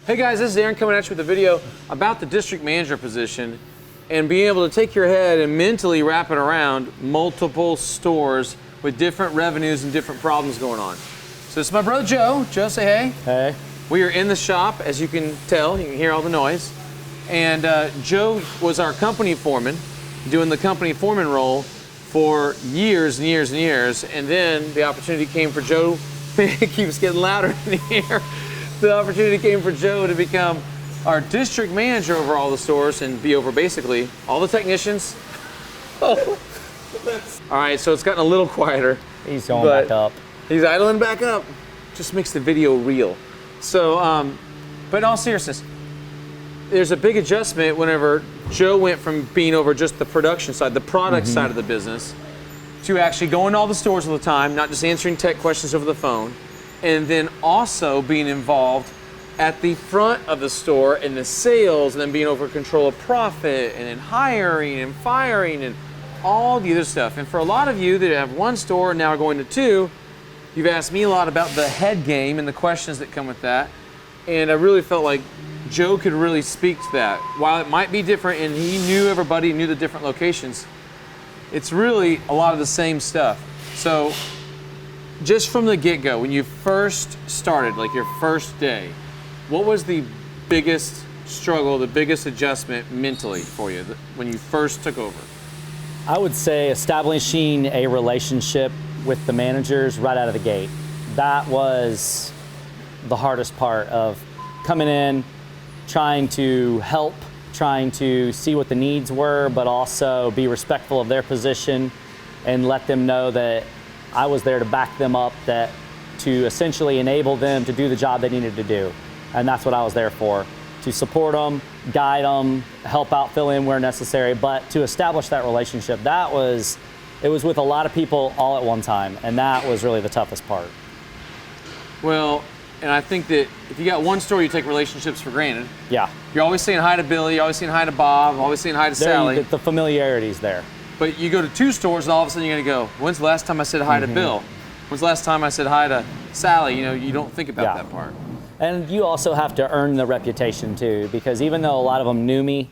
Hey guys, this is Aaron coming at you with a video about the district manager position and being able to take your head and mentally wrap it around multiple stores with different revenues and different problems going on. So this is my brother Joe. Joe, say hey. Hey. We are in the shop, as you can tell. You can hear all the noise. And Joe was our company foreman, doing the company foreman role for years and years and years. And then the opportunity came for Joe. It keeps getting louder in here. The opportunity came for Joe to become our district manager over all the stores and be over basically all the technicians. Oh. All right, so it's gotten a little quieter. He's going back up. He's idling back up. Just makes the video real. So, but in all seriousness, there's a big adjustment whenever Joe went from being over just the production side, the product side of the business, to actually going to all the stores all the time, not just answering tech questions over the phone, and then also being involved at the front of the store in the sales, and then being over control of profit, and then hiring and firing and all the other stuff. And for a lot of you that have one store and now are going to two, you've asked me a lot about the head game and the questions that come with that. And I really felt like Joe could really speak to that. While it might be different and he knew everybody, knew the different locations, it's really a lot of the same stuff. So just from the get-go, when you first started, like your first day, what was the biggest struggle, the biggest adjustment mentally for you when you first took over? I would say establishing a relationship with the managers right out of the gate. That was the hardest part of coming in, trying to help, trying to see what the needs were, but also be respectful of their position and let them know that I was there to back them up, that to essentially enable them to do the job they needed to do. And that's what I was there for, to support them, guide them, help out, fill in where necessary, but to establish that relationship, it was with a lot of people all at one time, and that was really the toughest part. Well, and I think that if you got one store, you take relationships for granted. Yeah. You're always saying hi to Billy, you're always saying hi to Bob, always saying hi to Sally. The familiarity's there. But you go to two stores and all of a sudden you're gonna go, when's the last time I said hi to Bill? When's the last time I said hi to Sally? You know, you don't think about that part. And you also have to earn the reputation too, because even though a lot of them knew me,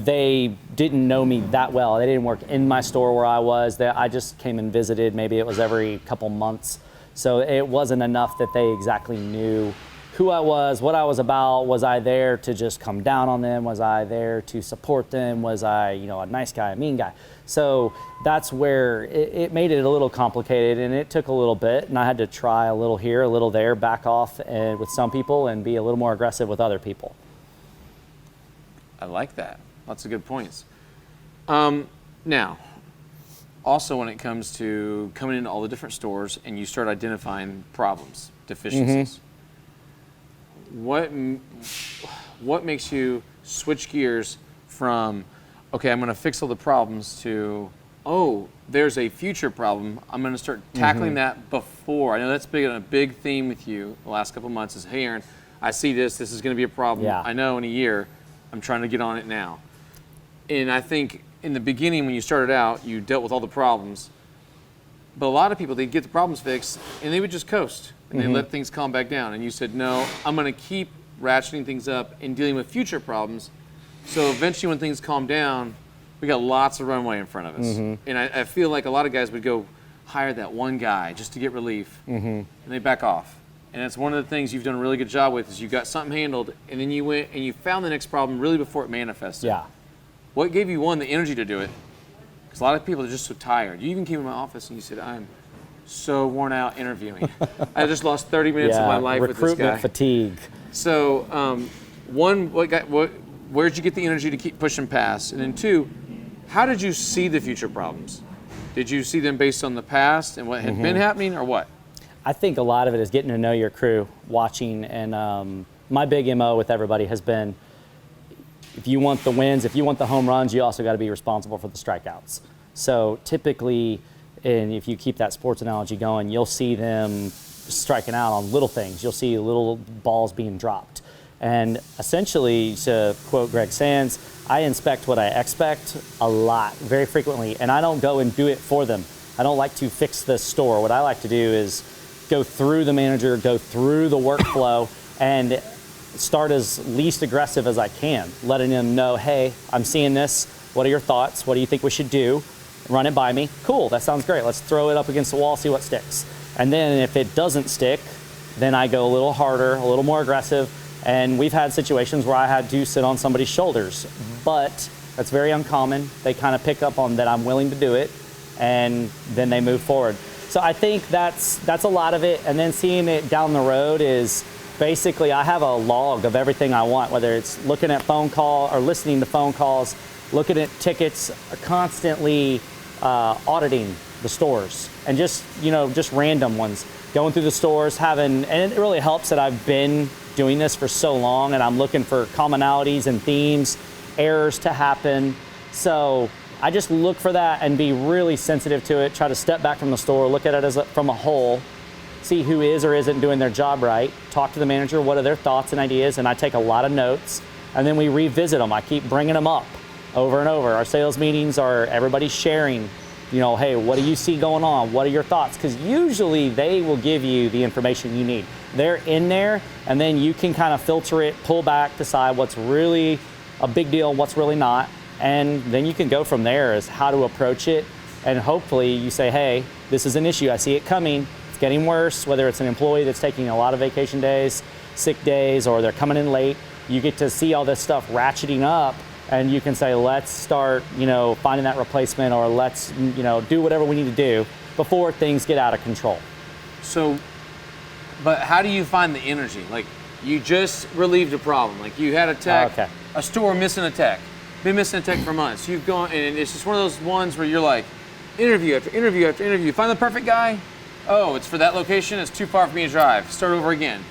they didn't know me that well. They didn't work in my store where I was. I just came and visited. Maybe it was every couple months. So it wasn't enough that they exactly knew who I was, what I was about. Was I there to just come down on them? Was I there to support them? Was I, a nice guy, a mean guy? So that's where it made it a little complicated, and it took a little bit, and I had to try a little here, a little there, back off with some people and be a little more aggressive with other people. I like that. Lots of good points. Now, also when it comes to coming into all the different stores and you start identifying problems, deficiencies, what makes you switch gears from, okay, I'm going to fix all the problems, to, oh, there's a future problem, I'm going to start tackling that before? I know that's been a big theme with you the last couple of months is, hey Aaron, I see this is going to be a problem. Yeah. I know in a year, I'm trying to get on it now. And I think in the beginning when you started out, you dealt with all the problems, but a lot of people, they'd get the problems fixed and they would just coast and they let things calm back down. And you said, no, I'm going to keep ratcheting things up and dealing with future problems. So eventually when things calm down, we got lots of runway in front of us. And I feel like a lot of guys would go hire that one guy just to get relief, and they back off. And that's one of the things you've done a really good job with, is you got something handled and then you went and you found the next problem really before it manifested. Yeah. What gave you, one, the energy to do it? Because a lot of people are just so tired. You even came to my office and you said, I'm so worn out interviewing. I just lost 30 minutes of my life with this guy. Recruitment fatigue. So, one, where'd you get the energy to keep pushing past? And then two, how did you see the future problems? Did you see them based on the past and what had been happening, or what? I think a lot of it is getting to know your crew, watching, and my big MO with everybody has been, if you want the wins, if you want the home runs, you also got to be responsible for the strikeouts. So typically, and if you keep that sports analogy going, you'll see them striking out on little things. You'll see little balls being dropped. And essentially, to quote Greg Sands, I inspect what I expect a lot, very frequently, and I don't go and do it for them. I don't like to fix the store. What I like to do is go through the manager, go through the workflow, and start as least aggressive as I can, letting them know, hey, I'm seeing this. What are your thoughts? What do you think we should do? Run it by me. Cool, that sounds great. Let's throw it up against the wall, see what sticks. And then if it doesn't stick, then I go a little harder, a little more aggressive. And we've had situations where I had to sit on somebody's shoulders, but that's very uncommon. They kind of pick up on that I'm willing to do it, and then they move forward. So I think that's a lot of it. And then seeing it down the road is basically I have a log of everything I want, whether it's looking at phone call or listening to phone calls, looking at tickets, constantly auditing the stores, and just random ones, going through the stores, and it really helps that I've been doing this for so long, and I'm looking for commonalities and themes, errors to happen. So I just look for that and be really sensitive to it, try to step back from the store, look at it from a whole, see who is or isn't doing their job right, talk to the manager, what are their thoughts and ideas, and I take a lot of notes, and then we revisit them. I keep bringing them up over and over. Our sales meetings are everybody sharing, hey, what do you see going on? What are your thoughts? Because usually they will give you the information you need. They're in there, and then you can kind of filter it, pull back, decide what's really a big deal, what's really not, and then you can go from there as how to approach it. And hopefully you say, hey, this is an issue. I see it coming. It's getting worse, whether it's an employee that's taking a lot of vacation days, sick days, or they're coming in late. You get to see all this stuff ratcheting up, and you can say, let's start, finding that replacement, or let's, do whatever we need to do before things get out of control. So, but how do you find the energy? Like, you just relieved a problem. Like, you had a tech, a store missing a tech, been missing a tech for months. You've gone, and it's just one of those ones where you're like, interview after interview after interview. Find the perfect guy. Oh, it's for that location. It's too far for me to drive. Start over again.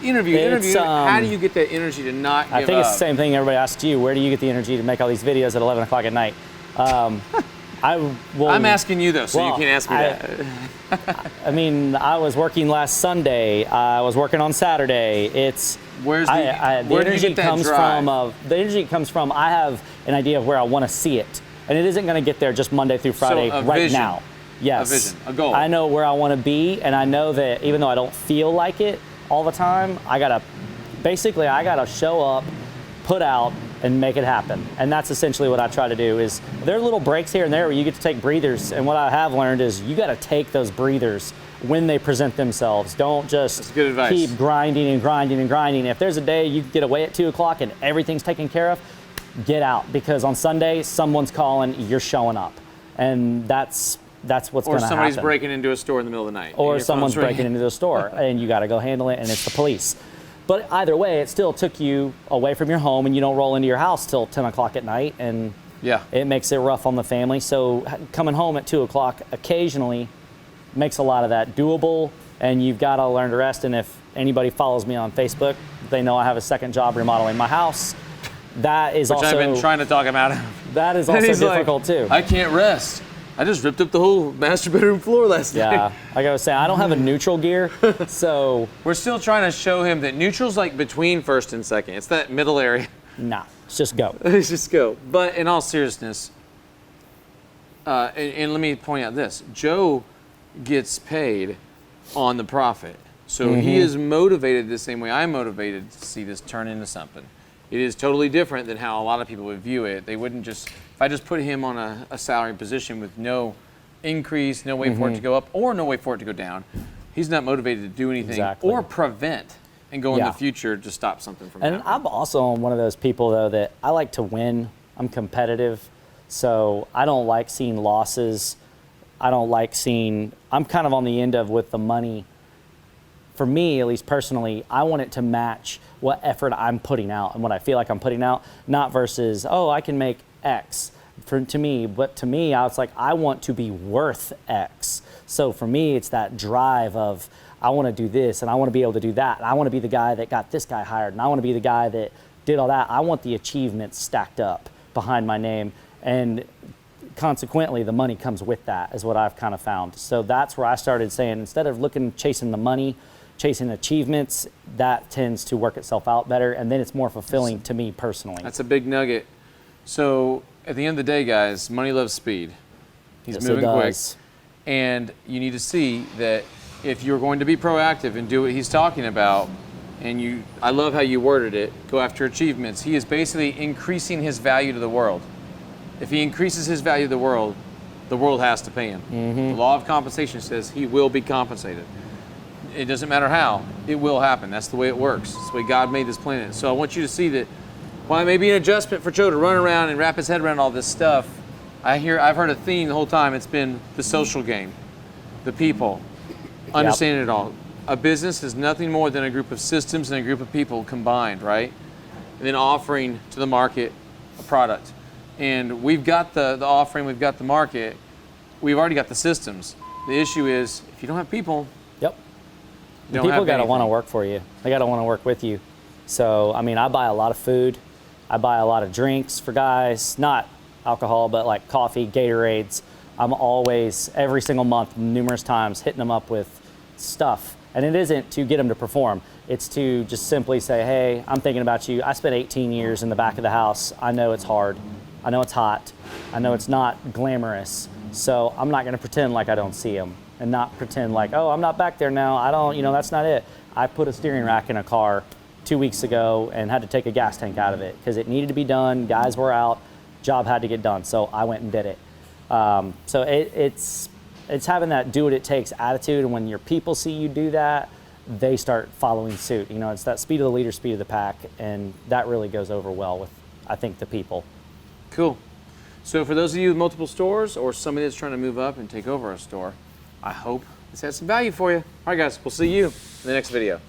Interview. How do you get that energy to not give up? I think it's the same thing everybody asks you. Where do you get the energy to make all these videos at 11 o'clock at night? I'm asking you, though, so you can't ask me that. I mean, I was working last Sunday. I was working on Saturday. Where do you get that drive? The energy comes from I have an idea of where I want to see it. And it isn't going to get there just Monday through Friday now. Yes. A vision, a goal. I know where I want to be, and I know that even though I don't feel like it all the time, I gotta show up, put out, and make it happen. And that's essentially what I try to do. Is there are little breaks here and there where you get to take breathers, and what I have learned is you got to take those breathers when they present themselves. Don't just keep grinding and grinding and grinding. If there's a day you get away at 2 o'clock and everything's taken care of, get out, because on Sunday someone's calling, you're showing up, and that's what's going to happen. Or somebody's breaking into a store in the middle of the night. Or someone's breaking into the store, and you got to go handle it, and it's the police. But either way, it still took you away from your home, and you don't roll into your house till 10 o'clock at night, and it makes it rough on the family. So coming home at 2 o'clock occasionally makes a lot of that doable, and you've got to learn to rest. And if anybody follows me on Facebook, they know I have a second job remodeling my house. That is Which also... I've been trying to talk him out of. That is also difficult, too. I can't rest. I just ripped up the whole master bedroom floor last night. Yeah, like I was saying, I don't have a neutral gear, so... We're still trying to show him that neutral's like between first and second. It's that middle area. Nah, it's just go. It's just go. But in all seriousness, and let me point out this, Joe gets paid on the profit. So he is motivated the same way I'm motivated to see this turn into something. It is totally different than how a lot of people would view it. They wouldn't just, if I just put him on a salary position with no increase, no way for it to go up, or no way for it to go down, he's not motivated to do anything or prevent and go in the future to stop something from happening. And I'm also one of those people, though, that I like to win. I'm competitive, so I don't like seeing losses. I don't like seeing, I'm kind of on the end of with the money. For me, at least personally, I want it to match what effort I'm putting out and what I feel like I'm putting out, not versus, oh, I can make X to me. But to me, I was like, I want to be worth X. So for me, it's that drive of, I want to do this and I want to be able to do that. And I want to be the guy that got this guy hired, and I want to be the guy that did all that. I want the achievements stacked up behind my name, and consequently, the money comes with that, is what I've kind of found. So that's where I started saying, instead of chasing the money, chasing achievements, that tends to work itself out better, and then it's more fulfilling to me personally. That's a big nugget. So at the end of the day, guys, money loves speed. He's moving quick. And you need to see that if you're going to be proactive and do what he's talking about, and I love how you worded it, go after achievements. He is basically increasing his value to the world. If he increases his value to the world has to pay him. The law of compensation says he will be compensated. It doesn't matter how, it will happen. That's the way it works. That's the way God made this planet. So I want you to see that while it may be an adjustment for Joe to run around and wrap his head around all this stuff, I've heard a theme the whole time. It's been the social game, the people, understanding it all. A business is nothing more than a group of systems and a group of people combined, right? And then offering to the market a product. And we've got the offering, we've got the market, we've already got the systems. The issue is, if you don't have people, Yep. you don't People have got to anything. want to work for you. They got to want to work with you. So, I mean, I buy a lot of food. I buy a lot of drinks for guys, not alcohol, but like coffee, Gatorades. I'm always, every single month, numerous times, hitting them up with stuff. And it isn't to get them to perform. It's to just simply say, hey, I'm thinking about you. I spent 18 years in the back of the house. I know it's hard. I know it's hot. I know it's not glamorous. So I'm not going to pretend like I don't see them and not pretend like, oh, I'm not back there now. I don't, that's not it. I put a steering rack in a car 2 weeks ago and had to take a gas tank out of it because it needed to be done. Guys were out. Job had to get done. So I went and did it. So it's having that do what it takes attitude. And when your people see you do that, they start following suit. It's that speed of the leader, speed of the pack. And that really goes over well with, I think, the people. Cool. So for those of you with multiple stores or somebody that's trying to move up and take over a store, I hope this has some value for you. All right, guys, we'll see you in the next video.